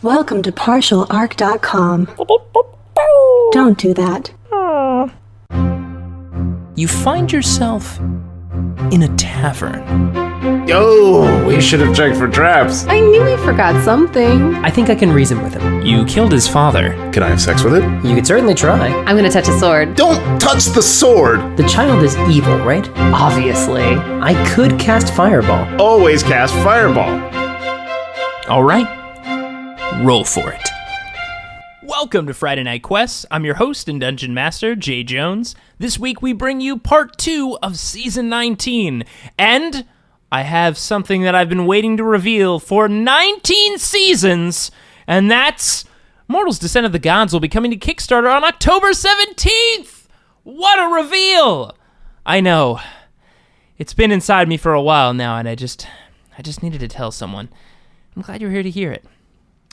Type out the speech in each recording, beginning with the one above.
Welcome to partialarc.com. Don't do that. You find yourself in a tavern. Yo, we should have checked for traps. I knew he forgot something. I think I can reason with him. You killed his father. Can I have sex with it? You could certainly try. I'm gonna touch a sword. Don't touch the sword! The child is evil, right? Obviously. I could cast Fireball. Always cast fireball. All right, roll for it. Welcome to Friday Night Quests. I'm your host and Dungeon Master, Jay Jones. This week we bring you part 2 of Season 19, and I have something that I've been waiting to reveal for 19 seasons, and that's Mortal's Descent of the Gods will be coming to Kickstarter on October 17th! What a reveal! I know. It's been inside me for a while now, and I just needed to tell someone. I'm glad you're here to hear it.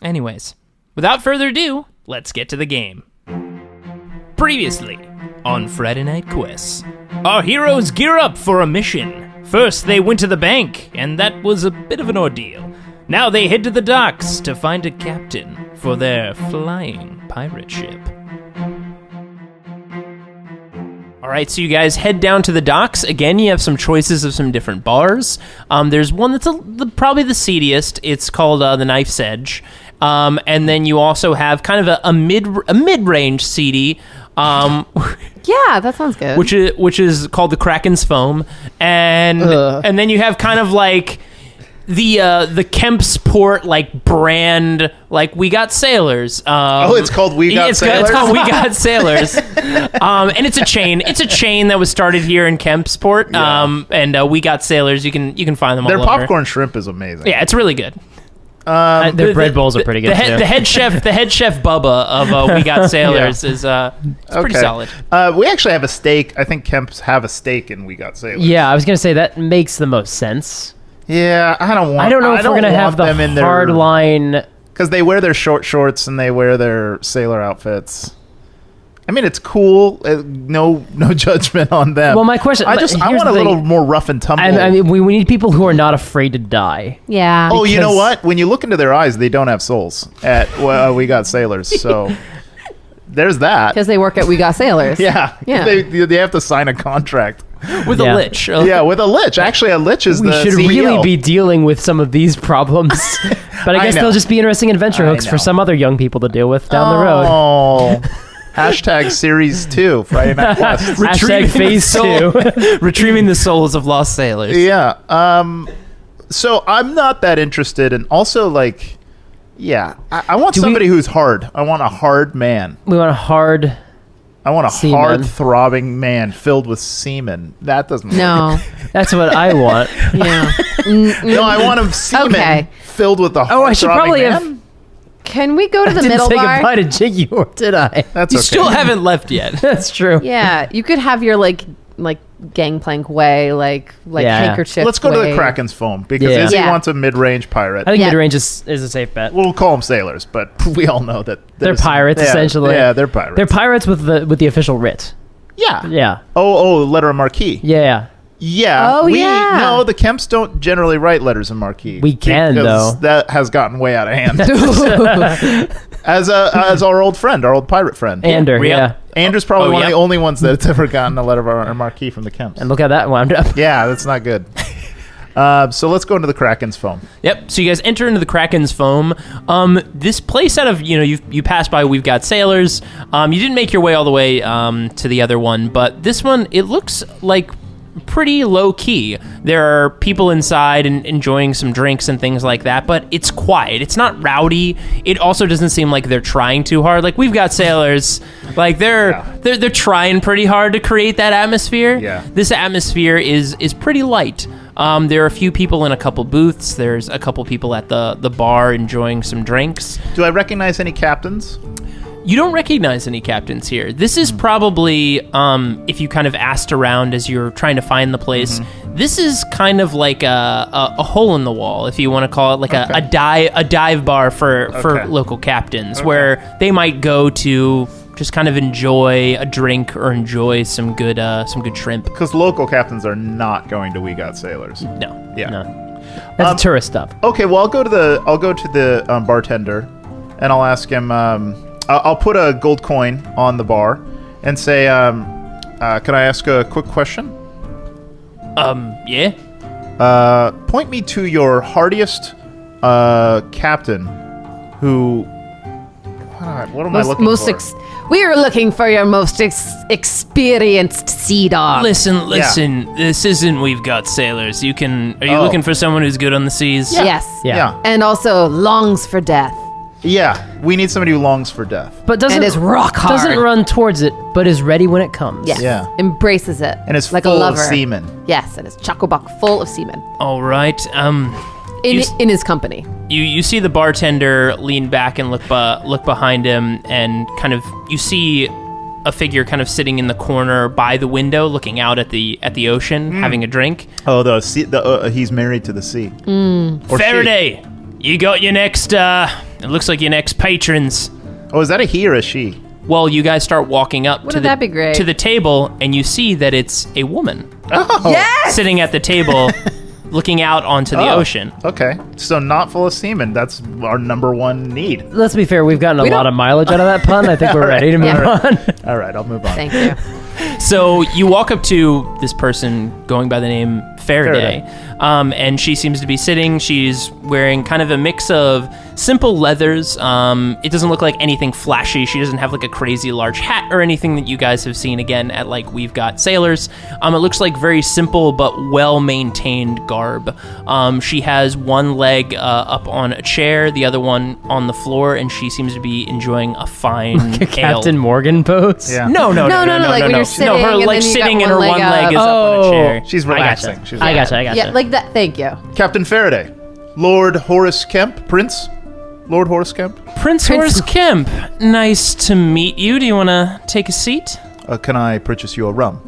Anyways, without further ado, let's get to the game. Previously on Friday Night Quests, our heroes gear up for a mission. First, they went to the bank, and that was a bit of an ordeal. Now they head to the docks to find a captain for their flying pirate ship. Alright, so you guys head down to the docks. Again, you have some choices of some different bars. There's one that's probably the seediest. It's called the Knife's Edge. And then you also have kind of a mid-range seedy. Yeah, that sounds good. Which is called the Kraken's Foam. And then you have kind of like the Kemp's Port like brand, like We Got Sailors. It's called We Got Sailors? It's called We Got Sailors. And it's a chain. It's a chain that was started here in Kemp's Port. Yeah. And We Got Sailors. You can find them all Their over. popcorn shrimp is amazing. Yeah, it's really good. Their bread bowls are pretty good, too. The head chef Bubba of We Got Sailors is pretty solid. We actually have a steak. I think Kemp's have a steak in We Got Sailors. Yeah, I was going to say that makes the most sense. Yeah, I don't know if we're going to have the hard line. Because they wear their short shorts and they wear their sailor outfits. I mean, it's cool. No judgment on them. Well, my question... I want a little more rough and tumble. I mean, we need people who are not afraid to die. Yeah. Oh, you know what? When you look into their eyes, they don't have souls at We Got Sailors. So there's that. Because they work at We Got Sailors. Yeah. They have to sign a contract. With a lich. Yeah, with a lich. Actually, a lich is we the should CEO. really be dealing with some of these problems. But I guess they'll just be interesting adventure hooks for some other young people to deal with down the road. Oh. Hashtag Series 2, Friday Night Quest. Hashtag Phase 2. Retrieving the souls of lost sailors. Yeah. So I'm not that interested. And also, like, yeah, I want somebody who's hard. I want a hard man. We want a hard... I want a semen. hard, throbbing man filled with semen. That doesn't work. No. That's what I want. Yeah. No, I want a semen filled with a hard, I should probably man. have... Can we go to the middle didn't say bar? goodbye to Jiggy, or did I? That's You okay. still haven't left yet. That's true. Yeah, you could have your like gangplank way, like handkerchief. Let's go to the Kraken's Foam because Izzy wants a mid-range pirate. I think mid-range is a safe bet. We'll call them sailors, but we all know that they're pirates, essentially. Yeah, they're pirates. They're pirates with the official writ. Yeah. Yeah. Oh, letter of marquee. Yeah. Yeah. Oh, yeah. No, the Kemps don't generally write letters of marquee. We can, because though. That has gotten way out of hand. As our old pirate friend. Ander, yeah. Ander's probably one of the only ones that's ever gotten a letter of marquee from the Kemps. And look how that wound up. Yeah, that's not good. So let's go into the Kraken's Foam. Yep. So you guys enter into the Kraken's Foam. This place out of, you passed by We've Got Sailors. You didn't make your way all the way to the other one, but this one, it looks like pretty low key. There are people inside and enjoying some drinks and things like that, but it's quiet. It's not rowdy. It also doesn't seem like they're trying too hard. Like We've Got Sailors, like they're trying pretty hard to create that atmosphere. Yeah. This atmosphere is pretty light. There are a few people in a couple booths. There's a couple people at the bar enjoying some drinks. Do I recognize any captains? You don't recognize any captains here. This is probably, if you kind of asked around as you're trying to find the place, this is kind of like a hole in the wall, if you want to call it, like a dive bar for local captains, where they might go to just kind of enjoy a drink or enjoy some good shrimp. Because local captains are not going to We Got Sailors. No. Yeah. No. That's tourist stuff. Okay, well I'll go to the bartender. and I'll ask him. I'll put a gold coin on the bar and say, "Can I ask a quick question?" Yeah. Point me to your hardiest captain, who. What am I looking for? We are looking for your most experienced sea dog. Listen. This isn't We've Got Sailors. Are you looking for someone who's good on the seas? Yes. Yeah. And also longs for death. Yeah. We need somebody who longs for death. But And is rock hard. Doesn't run towards it, but is ready when it comes. Yes. Yeah. Embraces it. And is like full a lover. of semen. Yes, and his chocobuck full of semen. All right. In his company. You see the bartender lean back and look behind him, and kind of you see a figure kind of sitting in the corner by the window, looking out at the ocean, having a drink. Oh, he's married to the sea. Or Faraday, you got your next. It looks like your next patrons. Oh, is that a he or a she? Well, you guys start walking up Wouldn't that be great? to the table, and you see that it's a woman Oh. Yes! sitting at the table, looking out onto the ocean. Okay. So not full of semen. That's our number one need. Let's be fair, we've gotten a lot of mileage out of that pun. I think we're ready to move on. All right, I'll move on. Thank you. So you walk up to this person going by the name Faraday. And she seems to be sitting. She's wearing kind of a mix of simple leathers. It doesn't look like anything flashy. She doesn't have like a crazy large hat or anything that you guys have seen again at like We've Got Sailors. It looks like very simple but well-maintained garb. She has one leg up on a chair, the other one on the floor, and she seems to be enjoying a fine ale. Captain Morgan pose? Yeah. No. Like when you're sitting, No, her and like then you sitting got and her one leg is up on a chair. She's relaxing. I gotcha. Yeah, like that. Thank you. Captain Faraday. Lord Horace Kemp. Prince? Lord Horace Kemp? Prince Horace Kemp, nice to meet you. Do you want to take a seat? Can I purchase you a rum?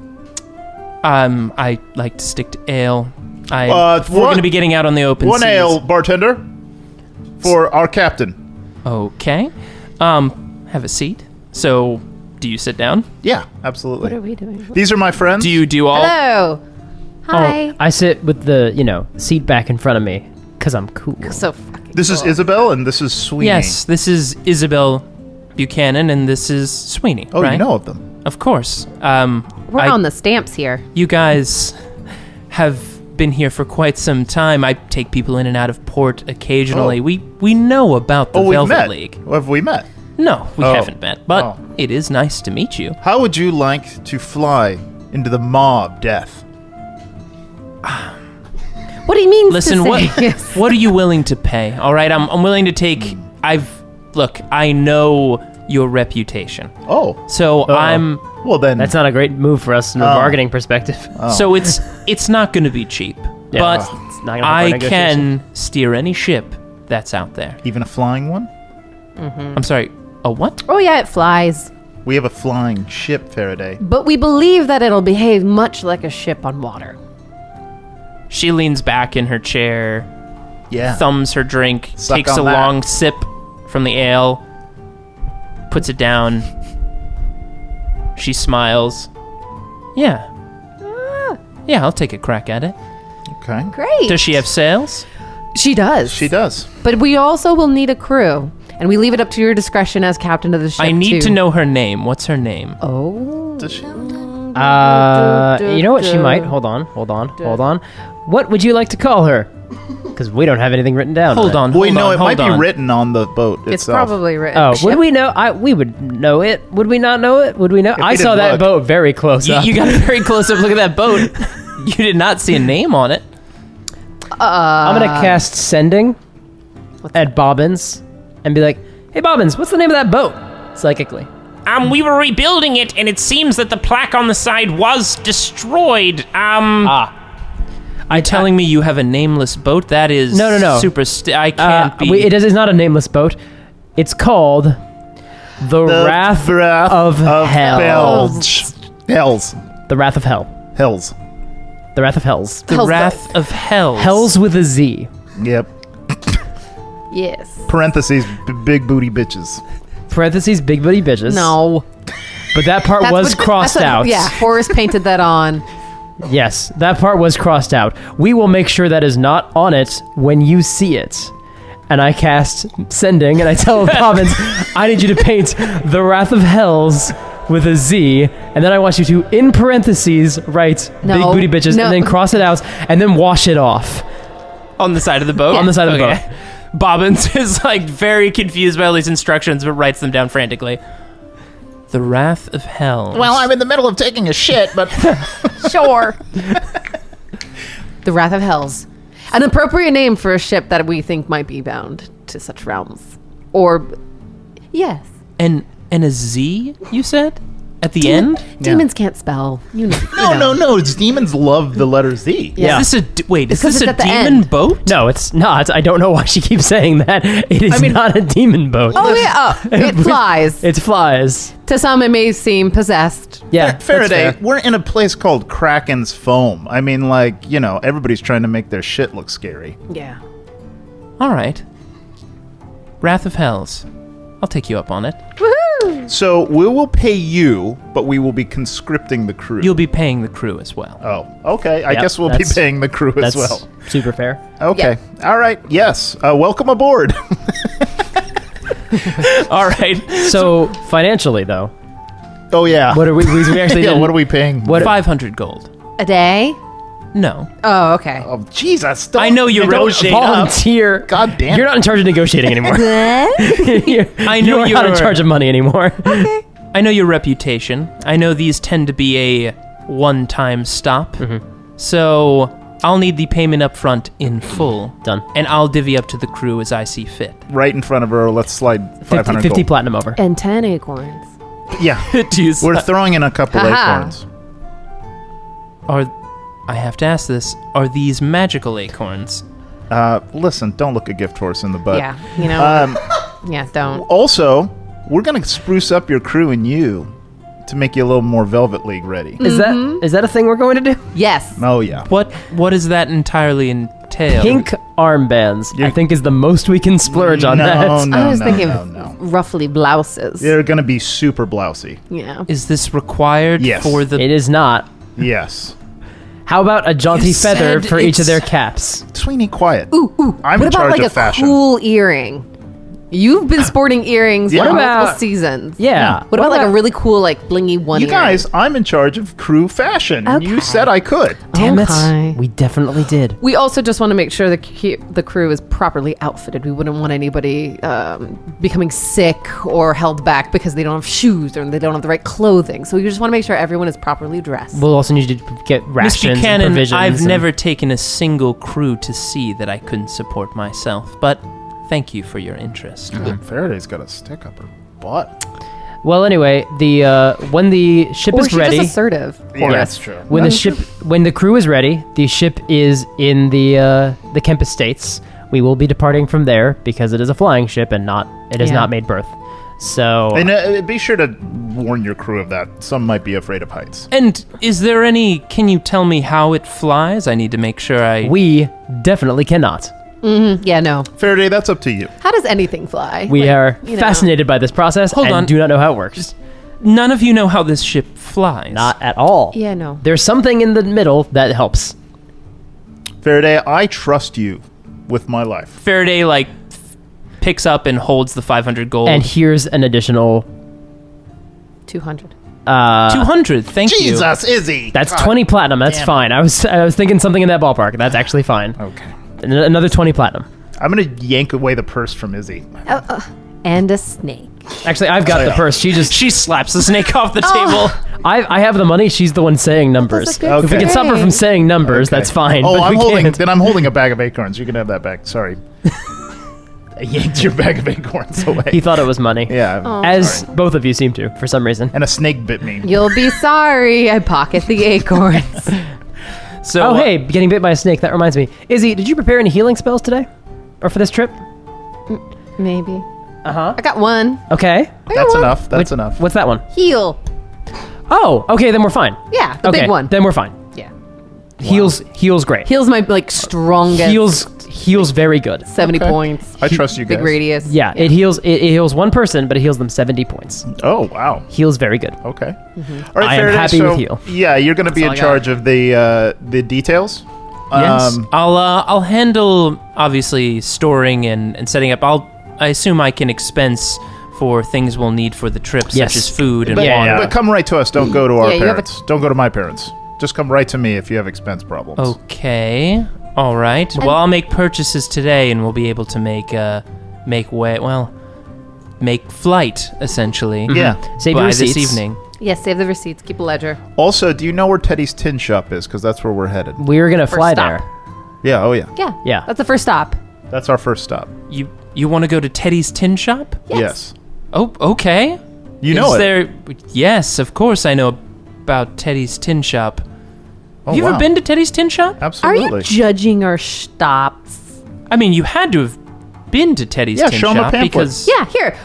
I like to stick to ale. We're one- going to be getting out on the open One seas. ale, bartender, for our captain. Okay. Have a seat. So, do you sit down? Yeah, absolutely. What are we doing? These are my friends. Do you do all? Hello. Hi. I sit with the, seat back in front of me, because I'm cool. So fucking This is cool. Ysabel, and this is Sweeney. Yes, this is Ysabel Buchanan, and this is Sweeney. Oh, right? you know of them. Of course. We're on the stamps here. You guys have been here for quite some time. I take people in and out of port occasionally. Oh. We know about the We've Velvet met. League. Have we met? No, we Oh. haven't met, but Oh. it is nice to meet you. How would you like to fly into the mob death? What he means Listen, to what say is- what are you willing to pay? All right, I'm willing to take. I know your reputation, Oh. so I'm. Well, then. That's not a great move for us from a bargaining perspective. So it's not going to be cheap, Yeah, but it's not gonna I be for negotiation. can steer any ship that's out there. even a flying one? I'm sorry, a what? Oh yeah, it flies. We have a flying ship, Faraday. But we believe that it'll behave much like a ship on water. She leans back in her chair, Yeah. thumbs her drink, Suck takes on a that. long sip from the ale, puts it down. She smiles. Yeah. Yeah, I'll take a crack at it. Okay. Great. Does she have sails? She does. She does. But we also will need a crew, and we leave it up to your discretion as captain of the ship. I need too. to know her name. What's her name? Oh. Does she? You know what she might? Hold on. What would you like to call her? Because we don't have anything written down. Hold on. Wait, hold no, on, it might hold be on. written on the boat It's itself. probably written. Oh, Ship? would we know? We would know it. Would we not know it? Would we know? we I saw didn't that look. boat very close up. You got a very close up look at that boat. You did not see a name on it. I'm gonna cast sending at Bobbins and be like, "Hey Bobbins, what's the name of that boat?" Psychically. We were rebuilding it, and it seems that the plaque on the side was destroyed. Telling me you have a nameless boat? That is No. super. I can't be. It's not a nameless boat. It's called the Wrath of Hell. Hells. The Wrath of Hell. Hells. The Wrath of Hells. the Hell's Wrath of Hell. Hells with a Z. Yep. Yes. Parentheses, big booty bitches. Parentheses, big booty bitches. No. But that part was crossed out. Yeah, Horace painted that on. Yes, that part was crossed out. We will make sure that is not on it when you see it. and I cast Sending, and I tell Bobbins, I need you to paint the Wrath of Hells with a Z, and then I want you to, in parentheses, write big booty bitches, and then cross it out, and then wash it off. On the side of the boat? On the side of the boat. Bobbins is like very confused by all these instructions, but writes them down frantically. The Wrath of Hell. Well, I'm in the middle of taking a shit, but Sure. The Wrath of Hells. An appropriate name for a ship that we think might be bound to such realms. Or, yes. And a Z, you said? At the end? Demons can't spell. You know. No. Demons love the letter Z. Yeah. Is this a at the demon end. boat? No, it's not. I don't know why she keeps saying that. It is not a demon boat. Oh, yeah. Oh, it flies. It flies. To some, it may seem possessed. Yeah, Faraday, that's fair. we're in a place called Kraken's Foam. I mean, like, everybody's trying to make their shit look scary. Yeah. All right. Wrath of Hells. I'll take you up on it. Woohoo! So we will pay you, but we will be conscripting the crew. You'll be paying the crew as well. Oh, okay. I Yep, guess we'll be that's- paying the crew as That's well. super fair. Okay. All right. Yes. Welcome aboard. All right. So financially, though, Oh yeah. what are we actually? Yeah. What are we paying? What? 500 gold. A day? No. Oh, okay. Oh Jesus! Don't I know you're negotiate up. Volunteer. God damn. You're not in charge of negotiating anymore. I you know are not in charge of money anymore. I know your reputation. I know these tend to be a one-time stop. So I'll need the payment up front in full. Done. And I'll divvy up to the crew as I see fit. Right in front of her. Let's slide 500 50 gold. platinum over. And 10 acorns. Yeah. Jeez. We're throwing in a couple Haha. acorns. I have to ask this. Are these magical acorns? Listen, don't look a gift horse in the butt. Yeah, yeah, don't. Also, we're gonna spruce up your crew and you to make you a little more Velvet League ready. Is that a thing we're going to do? Yes. Oh yeah. What does that entirely entail? Pink armbands, I think, is the most we can splurge on that. I was thinking no. roughly blouses. They're gonna be super blousy. Yeah. Is this required Yes. for the... It is not. Yes. How about a jaunty You feather said for each of it's- their caps? Sweeney, quiet. Ooh. I'm What in about charge like of a fashion. cool earring? You've been sporting earrings Yeah. for What multiple about- seasons. Yeah. What about like a really cool, like blingy one You earring? guys, I'm in charge of crew fashion. And you Okay. said I could. Damn Okay. it. We definitely did. We also just want to make sure the crew is properly outfitted. We wouldn't want anybody becoming sick or held back because they don't have shoes or they don't have the right clothing. So we just want to make sure everyone is properly dressed. We'll also need to get Miss rations and Buchanan, provisions. I've and- never taken a single crew to sea that I couldn't support myself, but thank you for your interest. Faraday's got a stick up her butt. Well, anyway, when the ship or is she's ready, just assertive. Yeah, Horace. that's true. when the crew is ready, the ship is in the Kemp Estates. We will be departing from there because it is a flying ship and it has Yeah. not made berth. So And be sure to warn your crew of that. Some might be afraid of heights. And can you tell me how it flies? I need to make sure we definitely cannot. Yeah, no. Faraday, that's up to you. How does anything fly? We are you know. fascinated by this process Hold and on. do not know how it works. None of you know how this ship flies. Not at all. Yeah, no. There's something in the middle that helps. Faraday, I trust you with my life. Faraday, picks up and holds the 500 gold. And here's an additional 200. 200, thank you. Jesus, Izzy. That's God 20 platinum. That's damn it. fine. I was thinking something in that ballpark. That's actually fine. Okay. Another 20 platinum. I'm gonna yank away the purse from Izzy. And a snake. Actually, I've got the purse. She slaps the snake off the Oh. table. I have the money. She's the one saying numbers. That's a good If we can stop her from saying numbers, Okay. that's fine. Oh, but we can't. I'm holding a bag of acorns. You can have that back. Sorry. I yanked your bag of acorns away. He thought it was money. Yeah. As sorry. both of you seem to, for some reason. And a snake bit me. You'll be sorry. I pocket the acorns. So, Oh, hey, getting bit by a snake. That reminds me. Izzy, did you prepare any healing spells today? Or for this trip? Maybe. Uh-huh. I got one. Okay. That's enough. That's enough. What's that one? Heal. Oh, okay, then we're fine. Yeah, the okay, big one. Then we're fine. Yeah. Heals great. Heal's my strongest. Heals very good. 70 Okay. points. I trust you guys. Big radius. Yeah, it heals one person, but it heals them 70 points. Oh, wow. Heals very good. Okay. Mm-hmm. All right, I am Faraday, happy so, with you. Yeah, you're going to be all in I charge of the details. Yes. I'll handle obviously storing and setting up. I assume I can expense for things we'll need for the trip, such as food and water. But come right to us. Don't go to our parents. Don't go to my parents. Just come right to me if you have expense problems. Okay. All right. Well, I'll make purchases today, and we'll be able to make flight essentially. Yeah. Save by your this receipts. evening. Yes, save the receipts. Keep a ledger. Also, do you know where Teddy's Tin Shop is? Because that's where we're headed. We're gonna First fly stop. there. Yeah. Oh yeah. Yeah. Yeah. That's the first stop. That's our first stop. You want to go to Teddy's Tin Shop? Yes. Oh, okay. You know it. Yes, of course I know about Teddy's Tin Shop. Have you ever been to Teddy's Tin Shop? Absolutely. Are you judging our stops? I mean, you had to have been to Teddy's Tin show 'em a Shop pamphlet. because Yeah, here.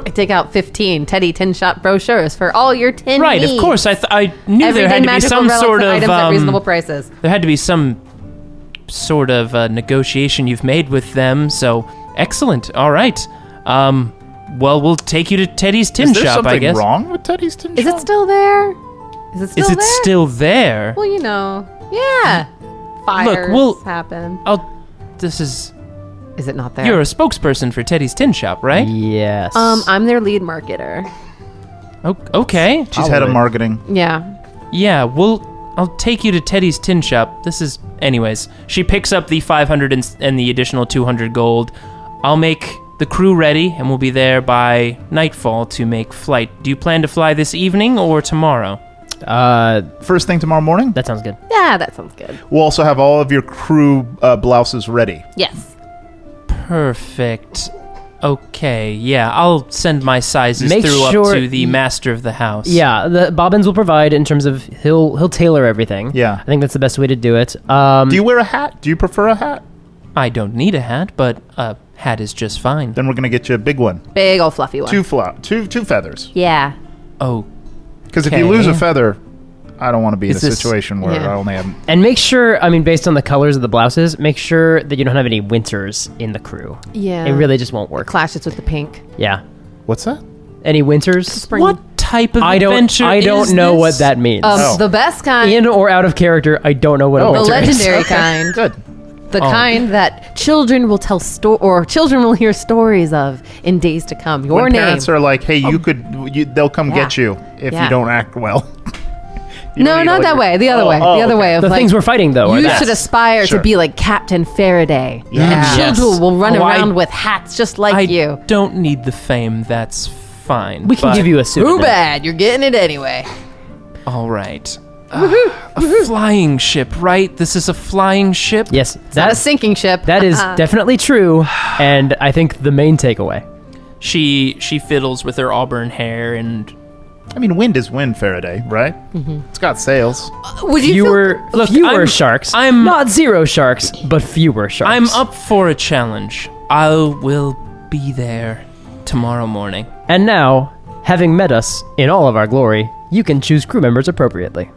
I take out 15 Teddy Tin Shop brochures for all your tin right, needs. of course. I knew there Everyday had to be magical some relics sort and of items at reasonable prices. there had to be some sort of negotiation you've made with them. So excellent. All right. Well, we'll take you to Teddy's Tin Is there Shop. something I guess. wrong with Teddy's Tin Shop? Is it still there? Is it still Is it there? still there? Well, you know. Yeah. Fires we'll- happen. This is. Is it not there? You're a spokesperson for Teddy's Tin Shop, right? Yes. I'm their lead marketer. Okay. She's head of marketing. Yeah. Yeah, I'll take you to Teddy's Tin Shop. Anyways, she picks up the 500 and the additional 200 gold. I'll make the crew ready, and we'll be there by nightfall to make flight. Do you plan to fly this evening or tomorrow? First thing tomorrow morning. That sounds good. Yeah, that sounds good. We'll also have all of your crew blouses ready. Yes. Perfect. Okay, yeah, I'll send my sizes Make up sure to the master of the house. Yeah, the Bobbins will provide in terms of he'll tailor everything. Yeah. I think that's the best way to do it. Do you wear a hat? Do you prefer a hat? I don't need a hat, but a hat is just fine. Then we're gonna get you a big one. Big old fluffy one. Two feathers. Yeah. Oh, Because if you lose a Okay. feather, I don't want to be in a Is this- situation where Yeah. I only have. And make sure, I mean, based on the colors of the blouses, make sure that you don't have any winters in the crew. Yeah. It really just won't work. Clashes with the pink. Yeah. What's that? Any winters? Spring. what type of I don't adventure is know this? what that means. Oh. The best kind. In or out of character, I don't know what a Oh. the winter is. legendary kind. Good. The kind that children will tell children will hear stories of in days to come. Your When name. parents are like, "Hey, they'll come Yeah. get you if Yeah. you don't act well." You No, know, not like- that way. The other way. Oh, The other okay. way of The like, things we're fighting, though, are you that. should aspire Sure. to be like Captain Faraday. Yeah. And Yes. children will run Oh, I- around with hats just like I you. don't need the fame. That's fine. We can but- give you a suit. Too bad. You're getting it anyway. All right. A flying ship, right? This is a flying ship? Yes, Not a that's, sinking ship. that is definitely true, and I think the main takeaway. She fiddles with her auburn hair and I mean, wind is wind, Faraday, right? Mm-hmm. It's got sails. Would you Fewer I'm- sharks. I'm- not zero sharks, but fewer sharks. I'm up for a challenge. I will be there tomorrow morning. And now, having met us in all of our glory, you can choose crew members appropriately.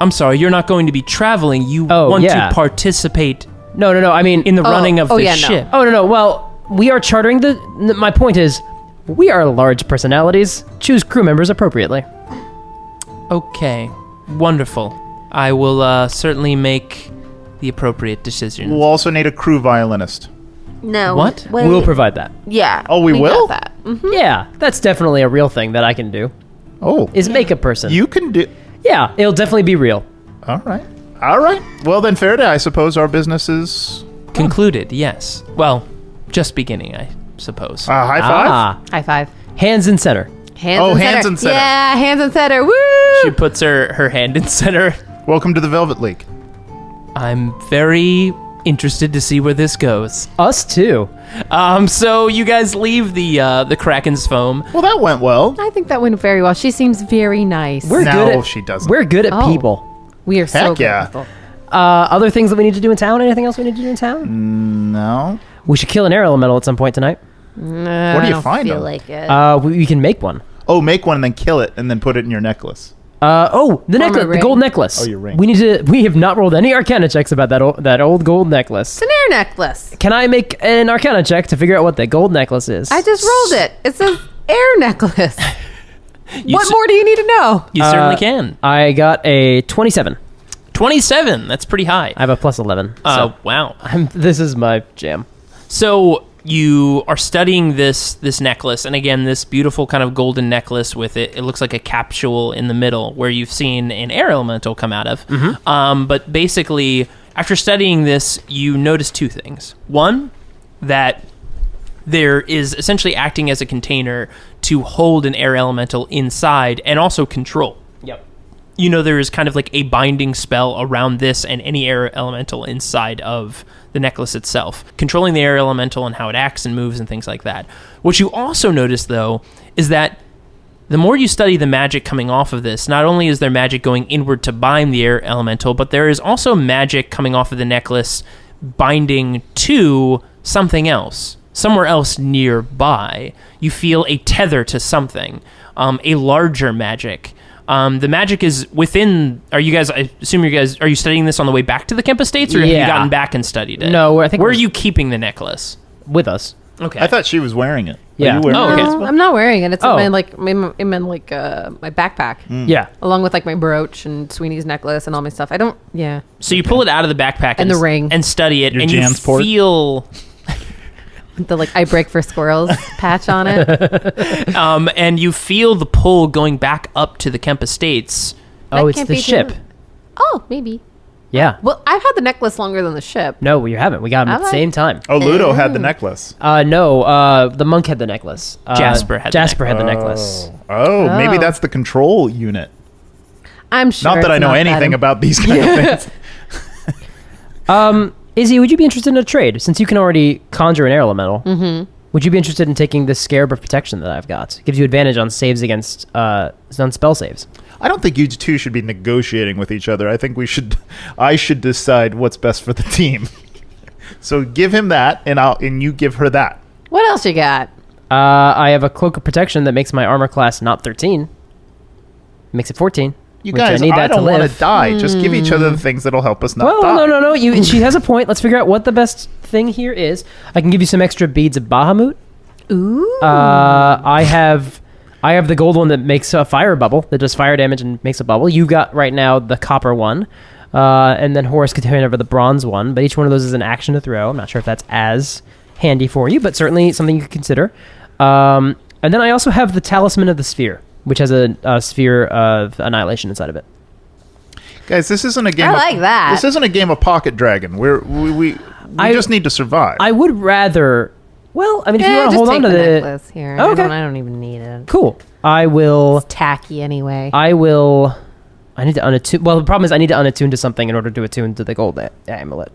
I'm sorry, you're not going to be traveling. You Oh, want yeah. to participate No, I mean in the running of the yeah, no. ship. Oh no. Well, we are chartering my point is, we are large personalities. Choose crew members appropriately. Okay, wonderful. I will certainly make the appropriate decision. We'll also need a crew violinist. No. What? Wait. We'll provide that. Yeah. Oh, we will? got that. Yeah, that's definitely a real thing that I can do. Oh, Is make a person. you can do. Yeah, it'll definitely be real. All right. Well, then, Faraday, I suppose our business is Concluded, yes. Well, just beginning, I suppose. high five. Ah, High five. hands in center. Hands Oh, in hands center. in center. Yeah, hands in center. Woo! She puts her hand in center. Welcome to the Velvet League. I'm very interested to see where this goes. Us too. So you guys leave the Kraken's foam. Well, that went well. I think that went very well. She seems very nice. We're No, good at she doesn't. We're good at Oh. people. We are so Heck good yeah. at people. Other things that we need to do in town? Anything else we need to do in town? No. We should kill an air elemental at some point tonight. Where do you find feel them? like it. We can make one. Oh, make one and then kill it and then put it in your necklace. The necklace, the ring. gold necklace. Oh, your ring. We have not rolled any Arcana checks about that old gold necklace. It's an air necklace. Can I make an Arcana check to figure out what the gold necklace is? I just rolled it. It says air necklace. What cer- more do you need to know? You certainly can. I got a 27. 27. That's pretty high. I have a plus 11. Oh, So wow. this is my jam. So you are studying this necklace, and again, this beautiful kind of golden necklace with it. It looks like a capsule in the middle where you've seen an air elemental come out of. But basically, after studying this, you notice two things. One, that there is essentially acting as a container to hold an air elemental inside and also control. Yep. You know, there is kind of like a binding spell around this and any air elemental inside of the necklace itself, controlling the air elemental and how it acts and moves and things like that. What you also notice, though, is that the more you study the magic coming off of this, not only is there magic going inward to bind the air elemental, but there is also magic coming off of the necklace binding to something else, somewhere else nearby. You feel a tether to something, a larger magic. The magic is within. I assume you guys, are you studying this on the way back to the Kemp Estates, or have you gotten back and studied it? No, I think Where are you keeping the necklace? with us. Okay. I thought she was wearing it. Yeah. Are you wearing Oh, it okay. as well? I'm not wearing it. It's Oh. in my my backpack, Yeah. along with like my brooch and Sweeney's necklace and all my stuff. I don't. Yeah. So you pull it out of the backpack And the ring. and study it, Your and you Jansport? feel, The like I break for squirrels patch on it. and you feel the pull going back up to the Kemp Estates. Oh, it's can't the be ship. true. Oh, maybe. Yeah. Well, I've had the necklace longer than the ship. No, you haven't. We got them at the Have I? same time. Oh, Ludo had the necklace. No, the monk had the necklace. Jasper had the the necklace. Oh, maybe Oh. that's the control unit. I'm sure. Not that it's I know that anything about these kind of things. Izzy, would you be interested in a trade? Since you can already conjure an air elemental, would you be interested in taking this Scarab of Protection that I've got? It gives you advantage on saves against on spell saves. I don't think you two should be negotiating with each other. I think I should decide what's best for the team. So give him that, and you give her that. What else you got? I have a Cloak of Protection that makes my armor class not 13. Makes it 14. You which guys, I need I that to don't want live. to die. Just give each other the things that'll help us not Well, die. no. She has a point. Let's figure out what the best thing here is. I can give you some extra beads of Bahamut. Ooh. I have the gold one that makes a fire bubble that does fire damage and makes a bubble. You've got right now the copper one, and then Horace could turn over the bronze one. But each one of those is an action to throw. I'm not sure if that's as handy for you, but certainly something you could consider. And then I also have the Talisman of the Sphere, which has a sphere of annihilation inside of it. Guys, this isn't a game. I like that. This isn't a game of Pocket Dragon. We just need to survive. I would rather. Well, I mean, if you want to just hold take on to the the necklace here. Oh, okay. I don't even need it. Cool. I will. It's tacky anyway. I need to unattune. Well, the problem is I need to unattune to something in order to attune to the gold amulet.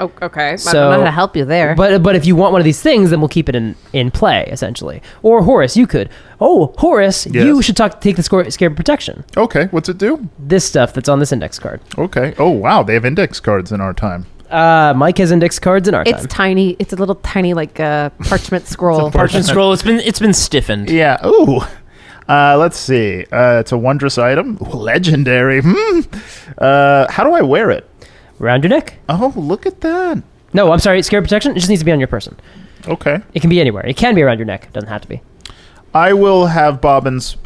Oh, okay. I So- don't know how to help you there. But if you want one of these things, then we'll keep it in play essentially. Or Horace, you could. Oh, Horace, Yes? you should take the Scarab Protection. Okay, what's it do? This stuff that's on this index card. Okay. Oh, wow, they have index cards in our time. Mike has index cards in our it's time. tiny. It's a little tiny like parchment scroll. Parchment scroll. It's been stiffened. Yeah. Ooh. Let's see. It's a wondrous item. Ooh, legendary. How do I wear it? Around your neck. Oh, look at that. No, I'm sorry. Scarab Protection. It just needs to be on your person. Okay. It can be anywhere. It can be around your neck. It doesn't have to be. I will have Bobbins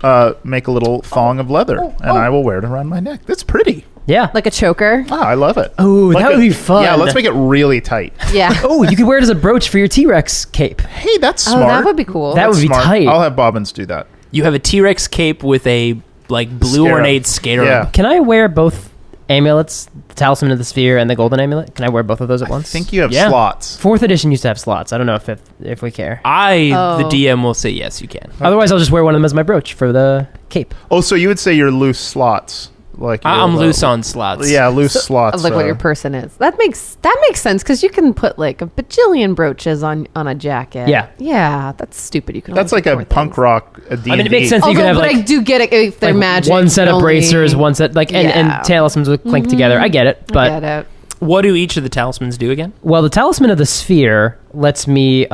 make a little thong of leather, and I will wear it around my neck. That's pretty. Yeah. Like a choker. Ah, I love it. Ooh, that would be fun. Yeah, let's make it really tight. Yeah. Oh, you could wear it as a brooch for your T-Rex cape. Hey, that's Oh, smart. that would be cool. That That's would be smart. tight. I'll have Bobbins do that. You have a T-Rex cape with a like blue Scarab. ornate scarab. Yeah. Can I wear both amulets, the Talisman of the Sphere and the Golden Amulet? Can I wear both of those at I once? think you have Yeah. slots. 4th edition used to have slots. I don't know if we care. The Oh. DM, will say yes, you can. Otherwise, I'll just wear one of them as my brooch for the cape. Oh, so you would say you're loose slots. Like I'm you're, loose on slots. Yeah, loose slots. Like what your person is. That makes sense because you can put like a bajillion brooches on a jacket. Yeah. Yeah, that's stupid. You can. That's only like do a 4 punk things. rock. A D&D. I mean, it makes sense that you Although, can have but like, I do get it if they're like magic. one set of only- bracers, one set like and Yeah. talismans would clink together. I get it, I but get it. What do each of the talismans do again? well, the Talisman of the Sphere lets me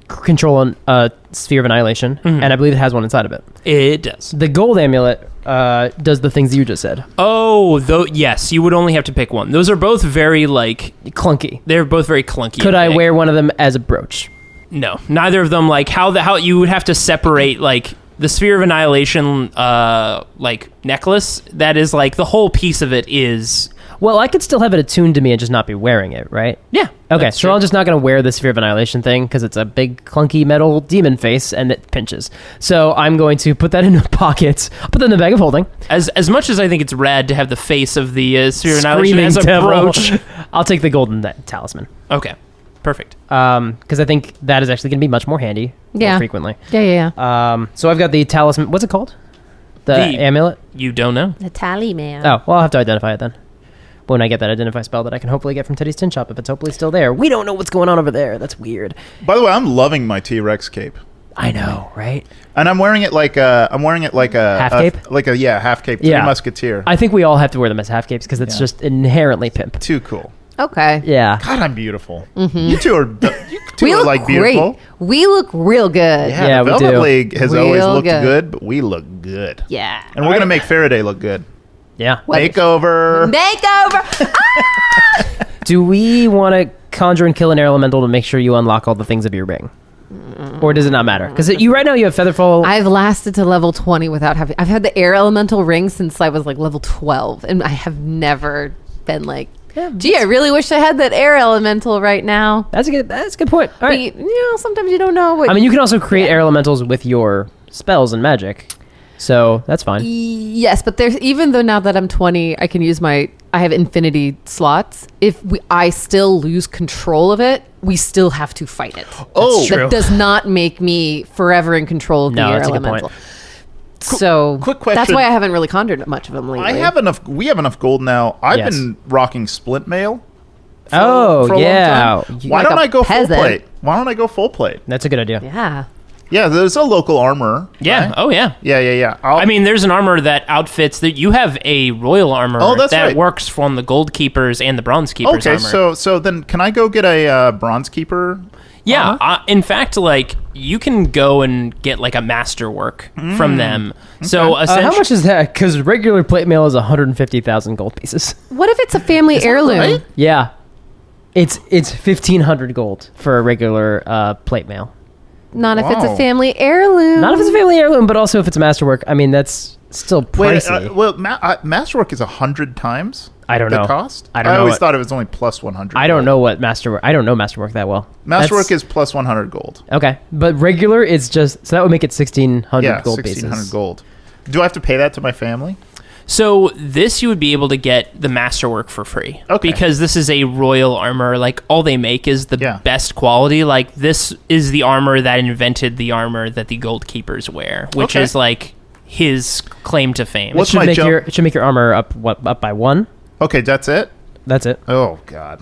control a sphere of annihilation, and I believe it has one inside of it. It does. The Gold Amulet does the things you just said. Oh, yes, you would only have to pick one. Those are both very like Clunky. they're both very clunky. Could and I big. wear one of them as a brooch? No, neither of them. Like how you would have to separate like the Sphere of Annihilation, like necklace. That is like the whole piece of it is. Well, I could still have it attuned to me and just not be wearing it, right? Yeah. Okay, that's so true. I'm just not going to wear the Sphere of Annihilation thing because it's a big, clunky metal demon face and it pinches. So I'm going to put that in a pocket. I'll put that in the bag of holding. As much as I think it's rad to have the face of the Sphere of Annihilation Screaming as a devil. brooch. I'll take the golden talisman. Okay. Perfect. Because I think that is actually going to be much more handy more frequently. Yeah. So I've got the talisman. What's it called? The amulet? You don't know? The tally man. Oh, well, I'll have to identify it then. When I get that identify spell that I can hopefully get from Teddy's Tin Shop, if it's hopefully still there. We don't know what's going on over there. That's weird. By the way, I'm loving my T-Rex cape. I know, right? And I'm wearing it like a Half cape? Half cape. Yeah. Three Musketeer. I think we all have to wear them as half capes because it's just inherently pimp. Too cool. Okay. Yeah. God, I'm beautiful. You two are We look like great. beautiful. We look real good. Yeah, the we Velvet do. League has Real always looked good. good, but we look good. Yeah. And we're gonna make Faraday look good. Yeah. Makeover. Makeover. Do we want to conjure and kill an air elemental to make sure you unlock all the things of your ring? Or does it not matter? Because you right now you have Featherfall. I've lasted to level 20 without having. I've had the air elemental ring since I was like level 12, and I have never been like, gee, I really wish I had that air elemental right now. That's a good point. All But right. sometimes you don't know what. I mean, you can also create air elementals with your spells and magic. So that's fine. Yes, but there's even though now that I'm 20, I can use I have infinity slots. If I still lose control of it, we still have to fight it. Oh, true. That does not make me forever in control of the No, air that's a good elemental. point. So quick question. That's why I haven't really conjured much of them lately. I have enough. We have enough gold now. I've Yes. been rocking splint mail. For Oh, a long yeah. time. You- Why like don't a I go full peasant. plate? Why don't I go full plate? That's a good idea. Yeah. Yeah, there's a local armor. Yeah. right? Oh, yeah. Yeah. I mean, there's an armor that outfits that you have a royal armor Oh, that's that right. works from the gold keepers and the bronze keepers okay. armor. So then, can I go get a bronze keeper? Yeah, in fact, like you can go and get like a masterwork from them. So essentially, How much is that? Because regular plate mail is 150,000 gold pieces. What if it's a family heirloom? right? Yeah. It's 1,500 gold for a regular plate mail. Not if it's Wow. a family heirloom. Not if it's a family heirloom, but also if it's a masterwork. I mean, that's still Wait, pricey. masterwork is 100 times. I don't the know. cost. I don't know always what- thought it was only plus 100. I don't know what masterwork. I don't know masterwork that well. Masterwork That's- is plus 100 gold. okay, but regular is just so that would make it 1,600 Yeah, gold 1,600 pieces. gold. Do I have to pay that to my family? so this you would be able to get the masterwork for free. Okay. Because this is a royal armor. Like all they make is the Yeah. best quality. Like this is the armor that invented the armor that the gold keepers wear, which Okay. is like his claim to fame. What's It should my make jump? it should make your armor up by 1. Okay, that's it. That's it. Oh God.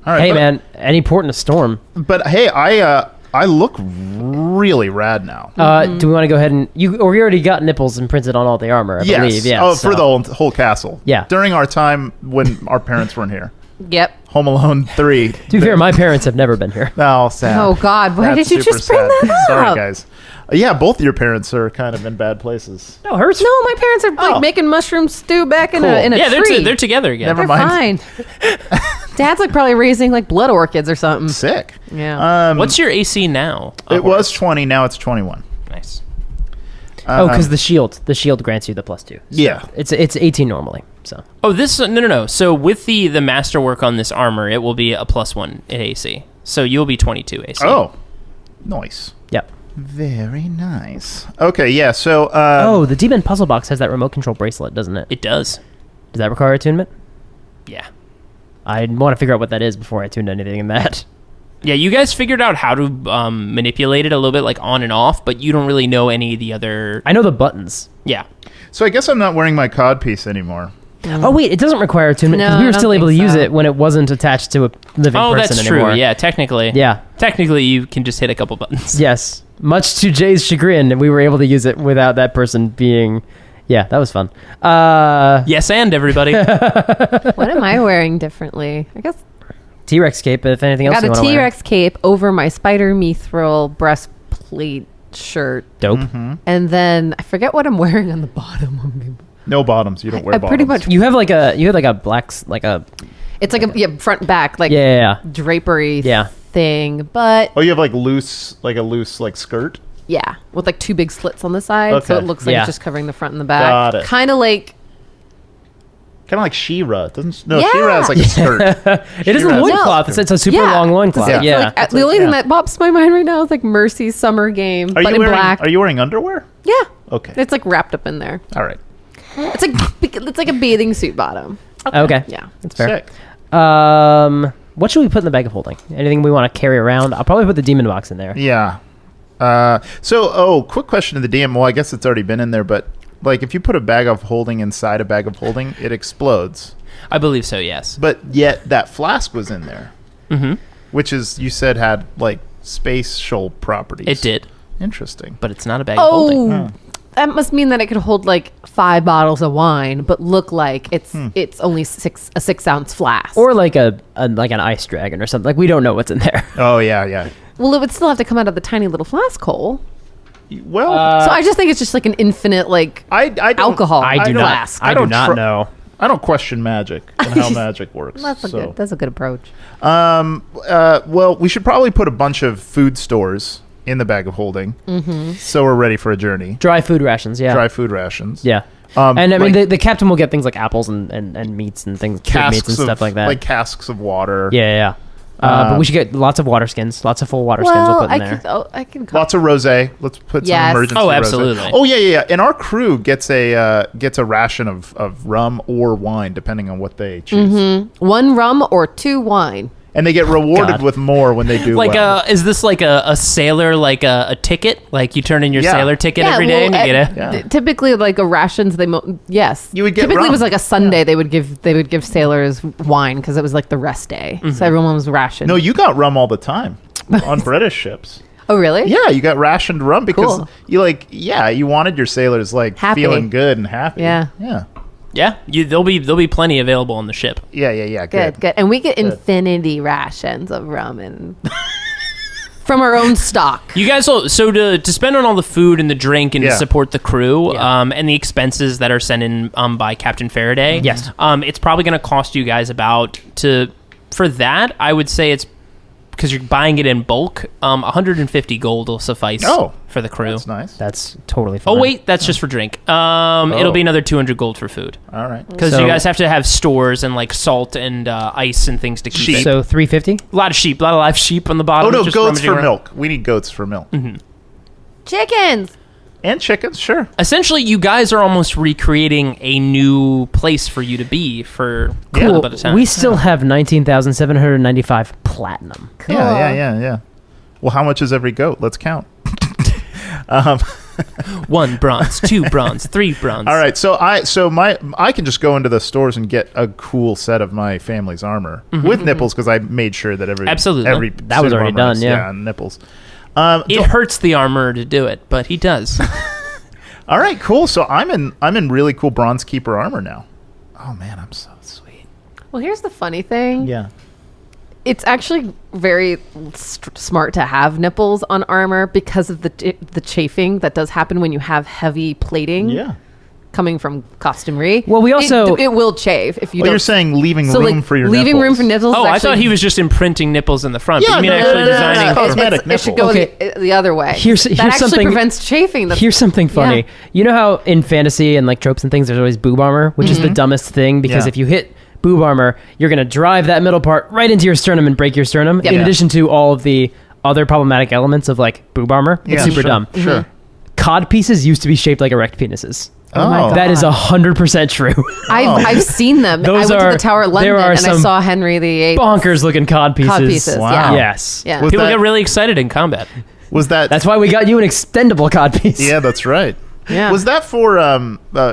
All right. Hey but, man, any port in a storm. But hey, I look really rad now. Do we want to go ahead and we already got nipples imprinted on all the armor? I believe. Yeah. Oh, so- for the whole castle. Yeah. During our time when our parents weren't here. Yep. Home Alone 3. To be fair, my parents have never been here. Oh, sad. Oh God, why That's did you super just bring sad. that up? Sorry, guys. Yeah, both your parents are kind of in bad places. No, hers. No, my parents are like Oh. making mushroom stew back in Cool. a yeah, tree. they're together again. Never They're mind. fine. Dad's like probably raising like blood orchids or something. Sick. Yeah. What's your AC now? It was 20, now it's 21. Nice. Oh, because the shield grants you the +2. So Yeah. it's 18 normally. So Oh, this no. So with the masterwork on this armor, it will be a +1 in AC. So you'll be 22 AC. Oh, nice. yep. Very nice. Okay, yeah, so... Oh, the demon puzzle box has that remote control bracelet, doesn't it? It does. Does that require attunement? Yeah. I want to figure out what that is before I tune anything in that. Yeah, you guys figured out how to manipulate it a little bit, like on and off, but you don't really know any of the other. I know the buttons. Yeah. So I guess I'm not wearing my codpiece anymore. Oh wait, it doesn't require attunement because No, we were I don't still able to think use so. it when it wasn't attached to a living Oh, person that's anymore. true. Yeah, technically. Yeah. Technically, you can just hit a couple buttons. Yes. Much to Jay's chagrin, we were able to use it without that person being. Yeah, that was fun. Yes, and everybody. What am I wearing differently? I guess T-Rex cape. If anything I else, got you a wanna wear. T-Rex cape over my spider mithril breastplate shirt, Dope. and then I forget what I'm wearing on the bottom. No bottoms. You don't wear I bottoms. pretty much. You had like a black It's like a front and back like yeah. drapery Yeah. thing, but Oh, you have like a loose like skirt? Yeah, with like 2 big slits on the side, so Okay. it looks like Yeah. it's just covering the front and the back. Got it. Kind of like She-Ra. Doesn't no Yeah. She-Ra is like a skirt. It is a She-Ra's- loincloth. It's a super long loincloth. Yeah. Yeah. like, the only thing that pops to my mind right now is like Mercy's summer game, Are but you in wearing black. Are you wearing underwear? Yeah, Okay. it's like wrapped up in there. All right. It's like a bathing suit bottom. Okay. Yeah. That's fair. Sick. What should we put in the bag of holding? Anything we want to carry around? I'll probably put the demon box in there. Yeah. Quick question to the DM. Well, I guess it's already been in there, but like if you put a bag of holding inside a bag of holding, it explodes. I believe so, yes. But yet that flask was in there, Mm-hmm. which is you said had like spatial properties. It did, Interesting. but it's not a bag of holding. Oh, that must mean that it could hold like 5 bottles of wine, but look like it's only a 6-ounce flask. Or like an ice dragon or something. Like we don't know what's in there. Oh yeah. well, it would still have to come out of the tiny little flask hole. Well, So I just think it's just like an infinite like I don't, alcohol I do not. flask. I do don't not tr- know. I don't question magic and how magic works. That's a good approach. Well, we should probably put a bunch of food stores in the bag of holding, so we're ready for a journey. Dry food rations. Yeah. Dry food rations. Yeah. Um, And I mean, like the captain will get things like apples and meats and things, cured meats and stuff like that. like casks of water. Yeah. But we should get lots of water skins, lots of full water skins. We'll put in there. I can. Lots of rosé. Let's put Yes. some emergency. Oh, rosé. absolutely. Oh yeah. And our crew gets a ration of rum or wine depending on what they choose, 1 rum or 2 wine. and they get rewarded God. with more when they do. Like well. is this like a sailor, like a ticket? Like you turn in your Yeah. sailor ticket every day and you get a... Yeah. Typically, like a rations, yes. You would get typically rum. it was like a Sunday. They would give sailors wine because it was like the rest day, so everyone was rationed. No, you got rum all the time on British ships. Oh, really? Yeah, you got rationed rum because Cool. you wanted your sailors like Happy. feeling good and happy. Yeah. Yeah. Yeah, there'll be plenty available on the ship. Yeah. Good. And we get infinity rations of rum and from our own stock. You guys will, so to spend on all the food and the drink and to Yeah. support the crew, Yeah. and the expenses that are sent in by Captain Faraday. Yes. It's probably going to cost you guys for that. I would say it's because you're buying it in bulk. 150 gold will suffice. For the crew. That's nice. That's totally fine. Oh wait, that's just for drink. It'll be another 200 gold for food All right. because So- you guys have to have stores and like salt and ice and things to keep Sheep. it. So 350. A lot of sheep, a lot of live sheep on the bottom. Oh no, just goats rummaging for around. milk. We need goats for milk Chickens. and chickens. Sure. Essentially, you guys are almost recreating a new place for you to be for a little bit of time. We still have 19,795 platinum. Cool. Yeah. Well, how much is every goat? Let's count. 1 bronze, 2 bronze, 3 bronze. All right, so I can just go into the stores and get a cool set of my family's armor with nipples because I made sure that Absolutely. every That was suit of already armor has- done, yeah. nipples. It hurts the armor to do it, but he does. All right, cool. So I'm in really cool bronze keeper armor now. Oh man, I'm so sweet. Well, here's the funny thing. Yeah. It's actually very smart to have nipples on armor because of the chafing that does happen when you have heavy plating. Yeah. Coming from costumery. Well, we also- it will chafe if you Oh, don't. you're saying leaving so room like for your leaving nipples. room for nipples. Oh, is I actually, thought he was just imprinting nipples in the front. Yeah, but you mean no, actually no, no, no, designing? no. Cosmetic it should nipples. go Okay. the other way. Here's that actually something- prevents chafing. Here's something funny. Yeah. You know how in fantasy and like tropes and things, there's always boob armor, which is the dumbest thing because Yeah. if you hit boob armor, you're going to drive that middle part right into your sternum and break your sternum. Yep. In Yeah. addition to all of the other problematic elements of like boob armor, it's Yeah, super sure, dumb. Sure. Cod pieces used to be shaped like erect penises. Oh my God. That is 100% true. I've seen them. Those I went are- to the Tower of London there are and I some saw Henry VIII. Bonkers looking cod pieces. Cod pieces, Wow. yeah. Yes. Yeah. Was People that- get really excited in combat. Was that? That's why we got you an extendable cod piece. Yeah, that's right. Yeah. Was that for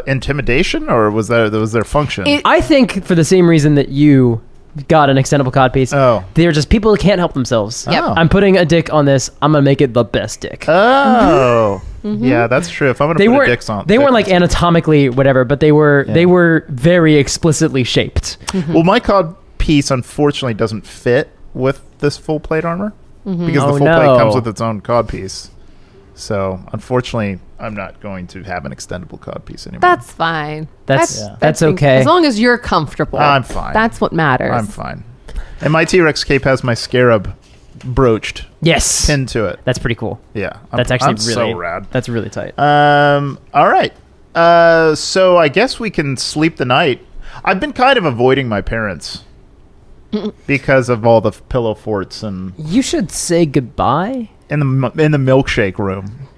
intimidation or was their function? I think for the same reason that you got an extendable cod piece. Oh. They're just people who can't help themselves. Yep. Oh. I'm putting a dick on this. I'm gonna make it the best dick. Oh, yeah, that's true. If I'm gonna they put weren't. a dicks on, They weren't like anatomically whatever, but they were. Yeah. They were very explicitly shaped. Well, my cod piece unfortunately doesn't fit with this full plate armor because Oh, the full no. plate comes with its own cod piece. So unfortunately, I'm not going to have an extendable cod piece anymore. That's fine. That's okay. As long as you're comfortable. I'm fine. That's what matters. I'm fine. And my T-Rex cape has my scarab broached, Yes. pinned to it. That's pretty cool. Yeah, That's actually I'm really so rad. That's really tight. All right. So I guess we can sleep the night. I've been kind of avoiding my parents because of all the pillow forts and You should say goodbye. in the milkshake room.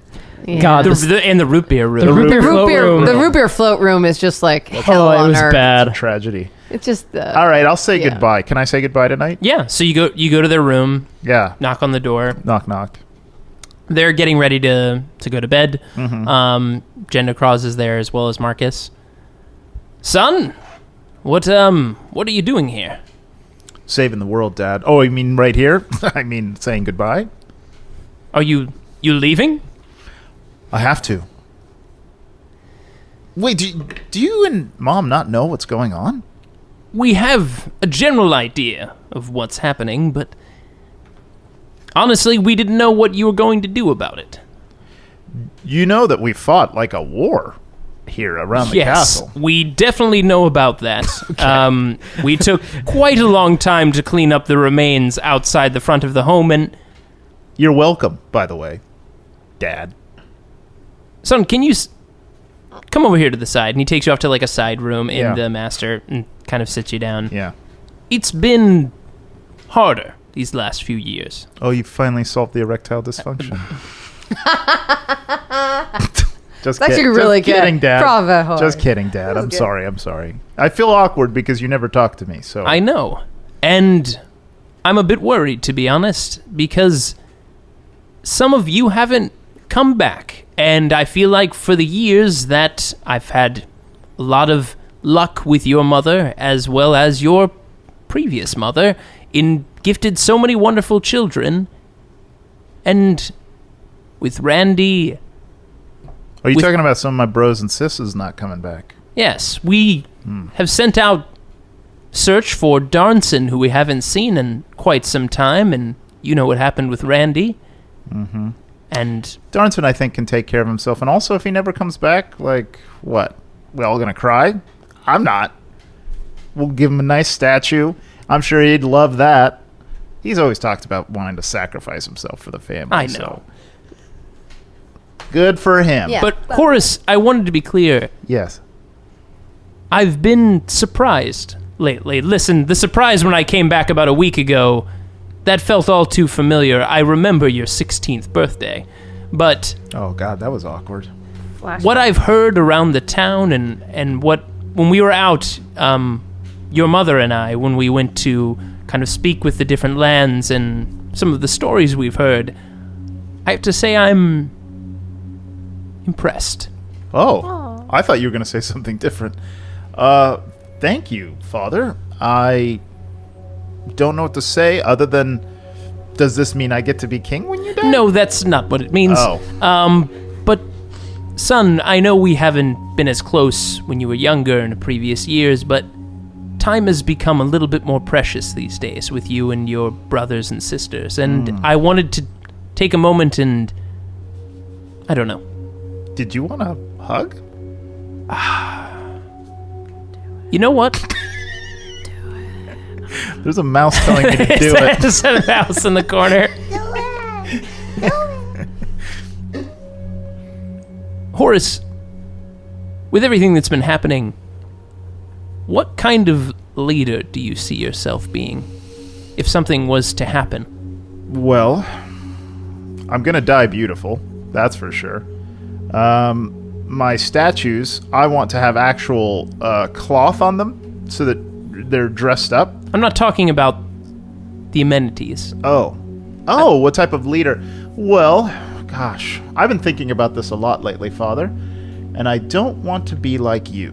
Yeah. God, And the root beer room. the root beer The float room. root beer float room is just like hell it on was earth. bad. Tragedy. It's just All right, I'll say yeah. goodbye. Can I say goodbye tonight? Yeah, so you go to their room, Yeah. knock on the door. Knock, knock. They're getting ready to go to bed. Mm-hmm. Jenda Cross is there as well as Marcus. Son, what are you doing here? Saving the world, Dad. Oh, you mean right here? I mean saying goodbye? Are you leaving? I have to. Wait, do you and Mom not know what's going on? We have a general idea of what's happening, but honestly, we didn't know what you were going to do about it. You know that we fought like a war here around the castle. We definitely know about that. We took quite a long time to clean up the remains outside the front of the home, and You're welcome, by the way, Dad. son, can you come over here to the side? And he takes you off to like a side room in Yeah. the master and kind of sits you down. Yeah. It's been harder these last few years. Oh, you finally solved the erectile dysfunction. Just It's actually really good. Kidding, Dad. Bravo, Horace. Just kidding, Dad. I'm good. sorry. I'm sorry. I feel awkward because you never talk to me. So I know. And I'm a bit worried, to be honest, because some of you haven't come back. And I feel like for the years that I've had a lot of luck with your mother, as well as your previous mother, in gifted so many wonderful children. And with Randy, are you with- talking about some of my bros and sisters not coming back? yes, we have sent out search for Darnson, who we haven't seen in quite some time, and you know what happened with Randy. Mm-hmm. And Darnton, I think, can take care of himself. And also, if he never comes back, like, what? We all gonna cry? I'm not. We'll give him a nice statue. I'm sure he'd love that. He's always talked about wanting to sacrifice himself for the family. I know. So. Good for him. Yeah. But Horace, I wanted to be clear. Yes. I've been surprised lately. Listen, the surprise when I came back about a week ago, that felt all too familiar. I remember your 16th birthday. But Oh, God, that was awkward. what I've heard around the town and when we were out, your mother and I, when we went to kind of speak with the different lands and some of the stories we've heard, I have to say I'm impressed. Oh, I thought you were going to say something different. Thank you, Father. I don't know what to say other than, does this mean I get to be king when you die? No, that's not what it means. Oh. But, son, I know we haven't been as close when you were younger in the previous years, but time has become a little bit more precious these days with you and your brothers and sisters, and I wanted to take a moment and, I don't know. Did you want a hug? You know what? There's a mouse telling me to do it. There's a mouse in the corner. Horace, with everything that's been happening, what kind of leader do you see yourself being if something was to happen? Well, I'm going to die beautiful. That's for sure. My statues, I want to have actual cloth on them so that they're dressed up. I'm not talking about the amenities. Oh, what type of leader? Well, gosh, I've been thinking about this a lot lately, Father, and I don't want to be like you.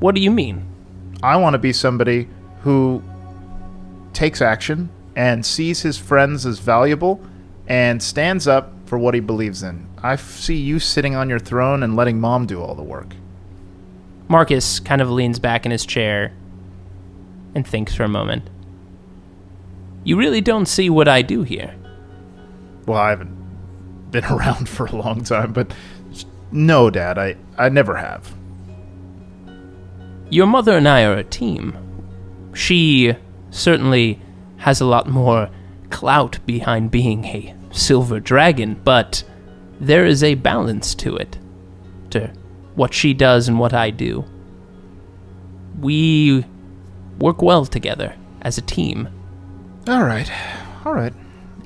What do you mean? I want to be somebody who takes action and sees his friends as valuable and stands up for what he believes in. I see you sitting on your throne and letting Mom do all the work. Marcus kind of leans back in his chair and thinks for a moment. You really don't see what I do here. Well, I haven't been around for a long time, but no, Dad, I never have. Your mother and I are a team. She certainly has a lot more clout behind being a silver dragon, but there is a balance to it, to what she does and what I do. We work well together as a team. All right.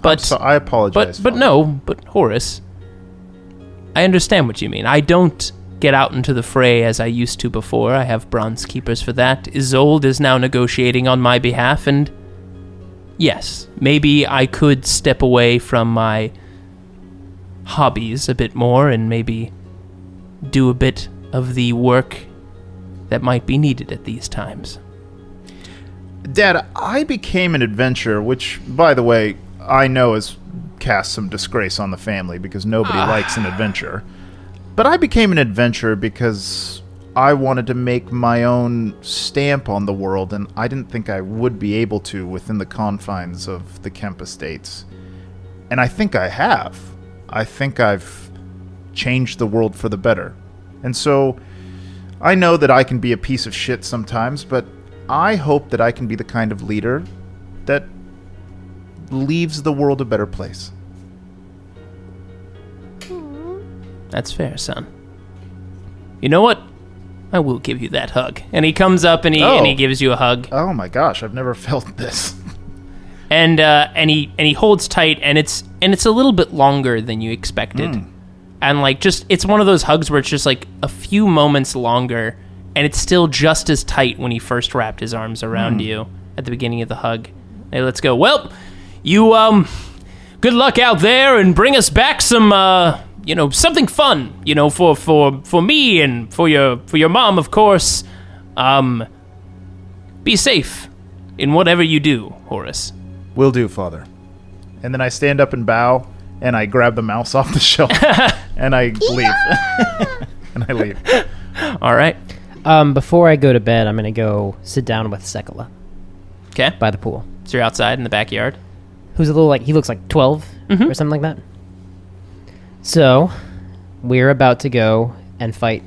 But So I apologize. but Horace, I understand what you mean. I don't get out into the fray as I used to before. I have bronze keepers for that. Isolde is now negotiating on my behalf, and yes, maybe I could step away from my hobbies a bit more and maybe do a bit of the work that might be needed at these times. Dad, I became an adventurer, which, by the way, I know has cast some disgrace on the family because nobody likes an adventurer. But I became an adventurer because I wanted to make my own stamp on the world, and I didn't think I would be able to within the confines of the Kemp estates. And I think I have. I think I've changed the world for the better. And so I know that I can be a piece of shit sometimes, but I hope that I can be the kind of leader that leaves the world a better place. That's fair, son. You know what? I will give you that hug. And he comes up and he gives you a hug. Oh my gosh, I've never felt this. And he holds tight, and it's a little bit longer than you expected. And like it's one of those hugs where it's just like a few moments longer, and it's still just as tight when he first wrapped his arms around you at the beginning of the hug. Hey, let's go. Well, you good luck out there, and bring us back some something fun, for me and for your mom, of course. Be safe in whatever you do, Horace. Will do, Father. And then I stand up and bow, and I grab the mouse off the shelf, and I leave. All right. Before I go to bed, I'm going to go sit down with Sekala Okay. by the pool. So you're outside in the backyard. Who's a little he looks like 12 or something like that. So, we're about to go and fight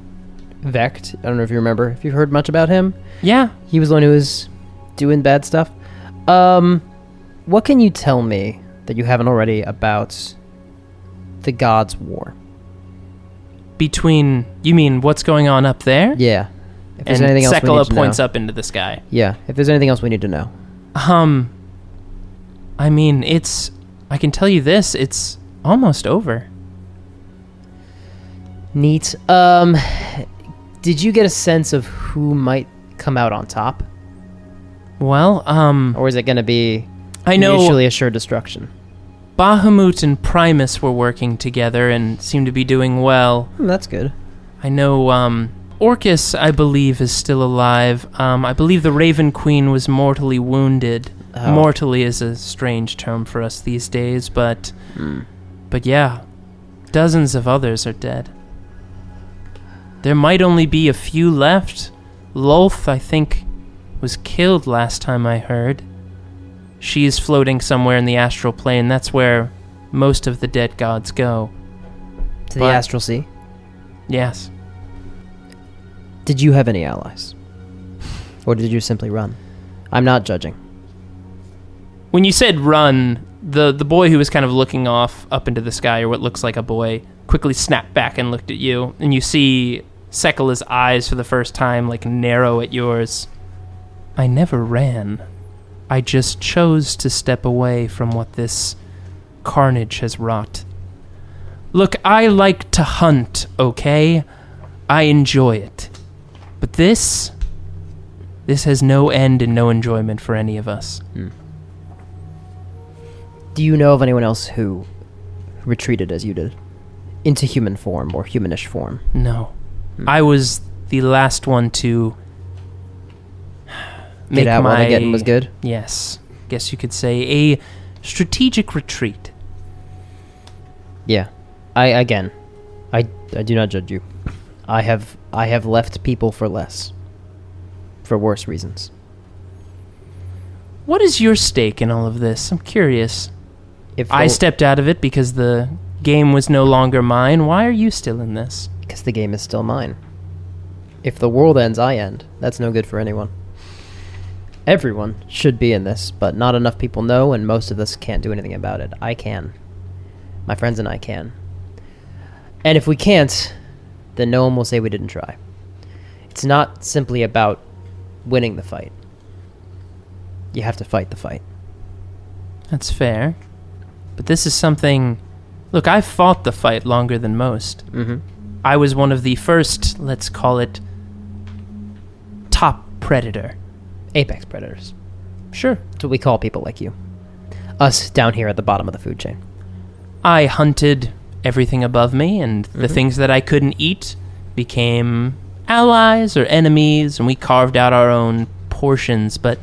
Vecht. I don't know if you remember. If you've heard much about him. Yeah. He was the one who was doing bad stuff. What can you tell me that you haven't already about the Gods' War? You mean what's going on up there? Yeah. If there's And anything else we need Sekala to points know. up into the sky. Yeah. If there's anything else we need to know. I mean, I can tell you this, it's almost over. Neat. Did you get a sense of who might come out on top? Well, Or is it going to be I know mutually assured destruction? Bahamut and Primus were working together and seem to be doing well. That's good. I know, Orcus, I believe, is still alive. I believe the Raven Queen was mortally wounded. Oh. Mortally is a strange term for us these days, but yeah, dozens of others are dead. There might only be a few left. Lolth, I think, was killed last time I heard. She's floating somewhere in the astral plane. That's where most of the dead gods go. To the Astral Sea? Yes. Did you have any allies? Or did you simply run? I'm not judging. When you said run, the boy who was kind of looking off up into the sky, or what looks like a boy, quickly snapped back and looked at you, and you see Sekala's eyes for the first time narrow at yours. I never ran. I just chose to step away from what this carnage has wrought. Look, I like to hunt, okay? I enjoy it. But this has no end and no enjoyment for any of us. Do you know of anyone else who retreated as you did? Into human form or humanish form? No. I was the last one to Get out while the getting was good? Yes. Guess you could say a strategic retreat. Yeah. I do not judge you. I have left people for less. For worse reasons. What is your stake in all of this? I'm curious. I stepped out of it because the game was no longer mine. Why are you still in this? Because the game is still mine. If the world ends, I end. That's no good for anyone. everyone should be in this, but not enough people know, and most of us can't do anything about it. I can. My friends and I can. And if we can't, then no one will say we didn't try. It's not simply about winning the fight. You have to fight the fight. That's fair. But this is something... Look, I fought the fight longer than most. Mm-hmm. I was one of the first, let's call it, top predator. Apex predators. Sure. That's what we call people like you. Us down here at the bottom of the food chain. I hunted everything above me, and the things that I couldn't eat became allies or enemies, and we carved out our own portions, but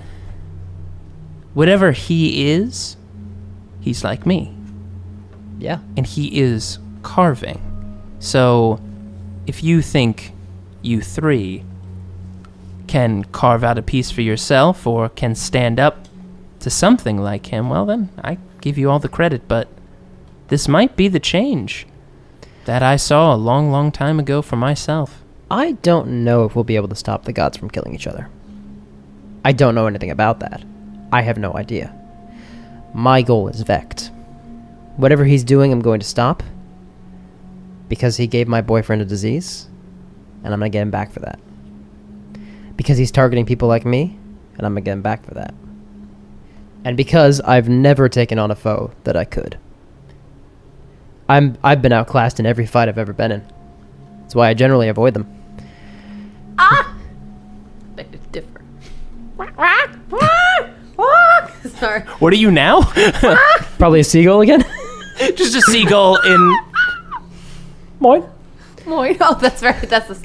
whatever he is, he's like me. Yeah. And he is carving. So, if you think you three can carve out a piece for yourself or can stand up to something like him, well then, I give you all the credit, but this might be the change that I saw a long, long time ago for myself. I don't know if we'll be able to stop the gods from killing each other. I don't know anything about that. I have no idea. My goal is Vect. Whatever he's doing, I'm going to stop. Because he gave my boyfriend a disease, and I'm going to get him back for that. Because he's targeting people like me, and I'm going to get him back for that. And because I've never taken on a foe that I could. I've been outclassed in every fight I've ever been in. That's why I generally avoid them. Beg to differ. Sorry. What are you now? Probably a seagull again? Just a seagull in... Moin. Moin. Oh, that's right. That's the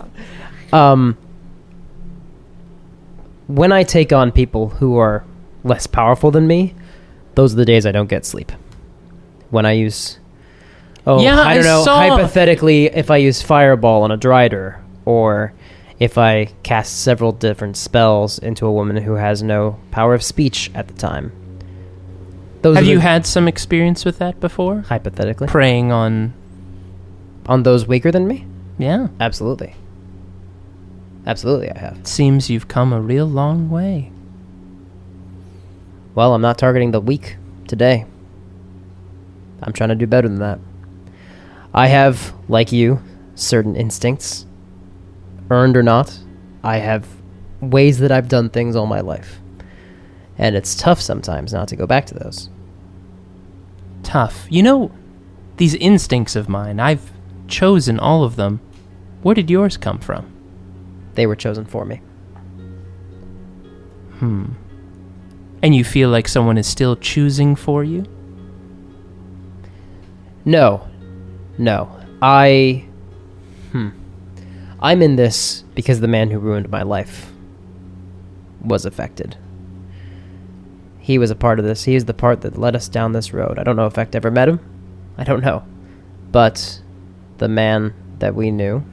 song. When I take on people who are less powerful than me, those are the days I don't get sleep. When I use... I don't know, hypothetically, if I use Fireball on a Drider, or if I cast several different spells into a woman who has no power of speech at the time. Have you had some experience with that before? Hypothetically. Preying on those weaker than me? Yeah. Absolutely. Absolutely, I have. Seems you've come a real long way. Well, I'm not targeting the weak today. I'm trying to do better than that. I have, like you, certain instincts. Earned or not, I have ways that I've done things all my life. And it's tough sometimes not to go back to those. Tough. You know, these instincts of mine, I've chosen all of them. Where did yours come from? They were chosen for me. And you feel like someone is still choosing for you? No. I'm in this because the man who ruined my life was affected. He was a part of this. He is the part that led us down this road. I don't know if Vect ever met him. I don't know. But the man that we knew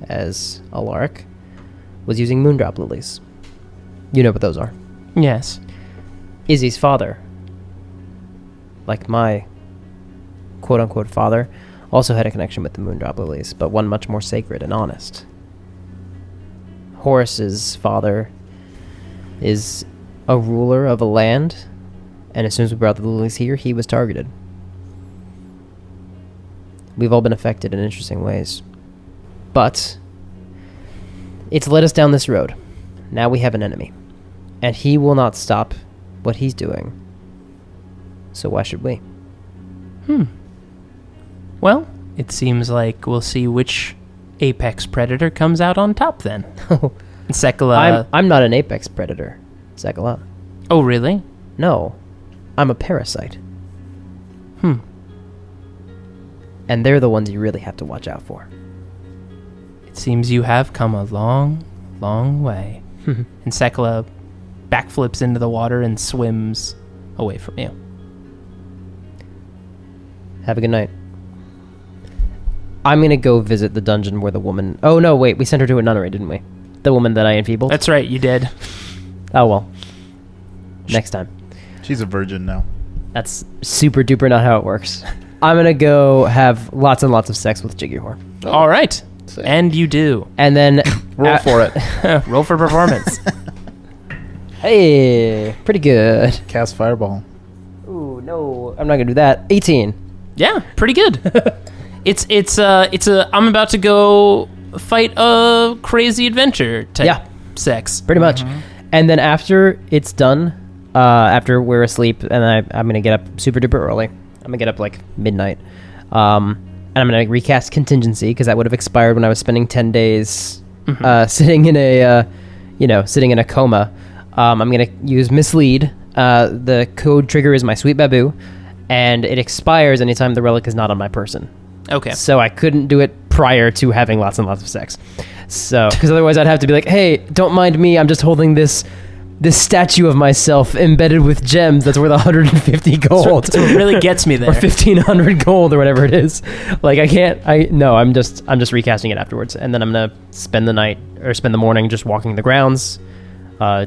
as Alaric was using moondrop lilies. You know what those are. Yes. Izzy's father, like my quote-unquote father, also had a connection with the moondrop lilies, but one much more sacred and honest. Horace's father is a ruler of a land, and as soon as we brought the lilies here, he was targeted. We've all been affected in interesting ways. But it's led us down this road. Now we have an enemy, and he will not stop what he's doing. So why should we? Well, it seems like we'll see which apex predator comes out on top then. Sekala. I'm not an apex predator, Sekala. Oh, really? No, I'm a parasite. And they're the ones you really have to watch out for. It seems you have come a long, long way. And Sekala backflips into the water and swims away from you. Have a good night. I'm going to go visit the dungeon where the woman... Oh, no, wait. We sent her to a nunnery, didn't we? The woman that I enfeebled? That's right, you did. Oh, well. Next time. She's a virgin now. That's super duper not how it works. I'm going to go have lots and lots of sex with Jiggy Whore. All right. And you do. And then... Roll for it. Roll for performance. Hey, pretty good. Cast fireball. Ooh, no, I'm not gonna do that. 18. Yeah, pretty good. I'm about to go fight a crazy adventure type sex. Pretty much. And then after it's done, after we're asleep, and I'm gonna get up super duper early. I'm gonna get up like midnight. And I'm gonna recast contingency because that would have expired when I was spending 10 days sitting in a coma. I'm gonna use mislead. The code trigger is my sweet babu, and it expires anytime the relic is not on my person. Okay. So I couldn't do it prior to having lots and lots of sex. So, because otherwise I'd have to be like, hey, don't mind me, I'm just holding this statue of myself embedded with gems that's worth 150 gold. So it really gets me there. Or 1,500 gold or whatever it is. Like, I'm just recasting it afterwards. And then I'm going to spend the morning just walking the grounds,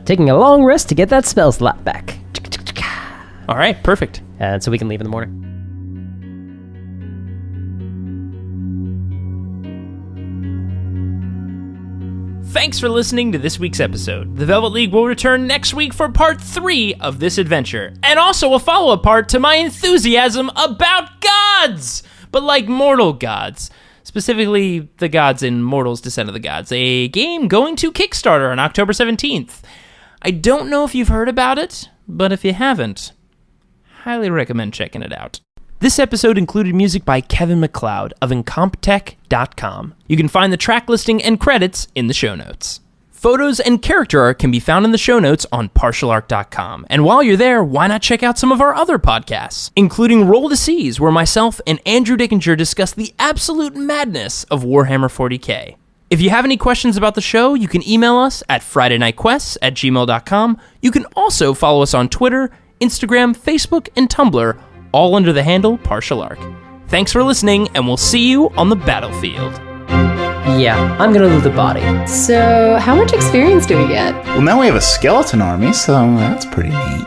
taking a long rest to get that spell slot back. All right, perfect. And so we can leave in the morning. Thanks for listening to this week's episode. The Velvet League will return next week for part 3 of this adventure, and also a follow-up part to my enthusiasm about gods, but like mortal gods. Specifically, the gods in Mortals Descent of the Gods, a game going to Kickstarter on October 17th. I don't know if you've heard about it, but if you haven't, highly recommend checking it out. This episode included music by Kevin MacLeod of Incompetech.com. You can find the track listing and credits in the show notes. Photos and character art can be found in the show notes on partialart.com. And while you're there, why not check out some of our other podcasts, including Roll the Seas, where myself and Andrew Dickinger discuss the absolute madness of Warhammer 40k. If you have any questions about the show, you can email us at FridayNightQuests@gmail.com. You can also follow us on Twitter, Instagram, Facebook, and Tumblr, all under the handle Partial Arc. Thanks for listening, and we'll see you on the battlefield. Yeah, I'm gonna loot the body. So, how much experience do we get? Well, now we have a skeleton army, so that's pretty neat.